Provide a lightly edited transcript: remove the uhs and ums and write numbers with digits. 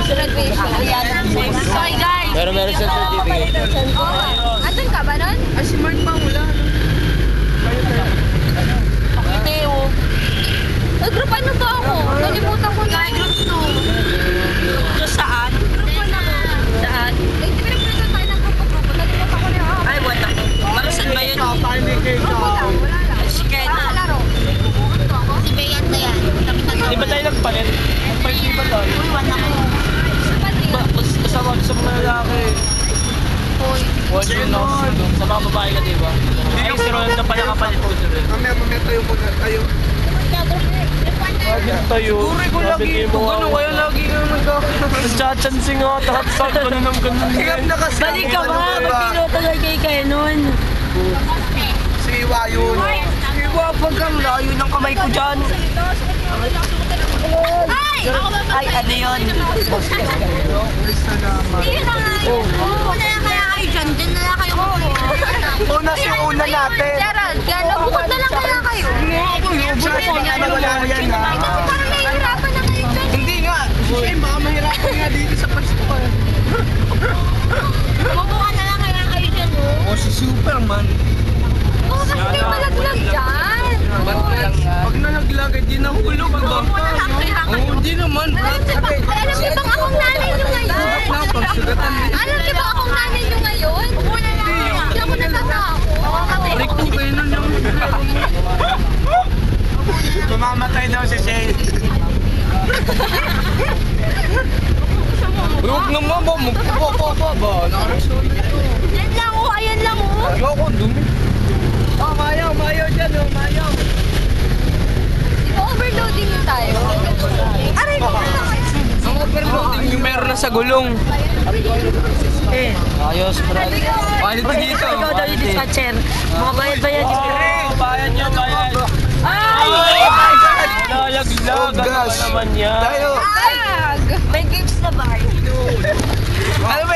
Graduation. Sorry guys. Pero meron siyang certificate. Andun ka ba nun? Ay, si Mark pa wala. Hindi oh. Group ano ba ako? Nalimutan ko na. Group 2. Saan? Group 1 ako. Saan? Eh, di pinag-present tayo ng grupo-grupo. Nalimutan ko na. Ay, wala. Marasan ba yun? Grupo lang, wala lang. Si Kena. Laro. Si Beyat na yan. Di ba tayo nagpalit? Nagpalit di ba tayo? Uy, wala ko. Kasama sa mga lalaki. Hoy. What's your nose? Sa mga babae ka, di ba? Ay, si Ronaldo pala kapalit po sila. Mamaya tayo po na tayo. Lagi tayo. Puri ko lagi ito. Ganun kaya lagi nga nagkakaroon. Nagchachansing nga. Tahat-sag ka na ng ganun. Higap na kasi. Balik ka ba? Ba't pinutuloy kay kayo nun? Si Iwa yun. Iwa, pag ang layo ng kamay ko dyan. Ay! Ay, ano yun? Sige na nga yun. Una na kaya kayo dyan. Dyan na lang kayo Una si una natin. Gerald, bukod na lang kaya kayo. Wala yan ha. Kasi parang nahihirapan na kayo dyan. Hindi nga. Eh, baka mahirapan nga dito sa pastuhan. Mabuka na lang kaya kayo dyan, oh. O si Superman. Oo, kasi kayo malaglag dyan. Pag nalaglag, di nahulog. Oo, nahihirapan. Hindi naman. Alam niyo ba akong nanay niyo ngayon? Alam niyo ba akong nanay niyo ngayon? Una lang. Hindi ako natatakot. Balik ko kayo nun yung... Mamamatay daw si Shane. Huwag naman ba? Magpapapapa ba? Yan lang, oh. Ayan lang, oh. Ayoko, dumi. Oh, mayaw dyan, oh, mayaw. Di ba overloading yun tayo? Aray ko na. Ang overloading yung meron na sa gulong. Eh. Ayos, brad. Bayad pa dito. Ikaw daw yung dispatcher. Mga bayad-bayad yung Bayad nyo, bayad. Ay! Lalaglag. Ano naman yan? Tayo. May games na ba? Ano ba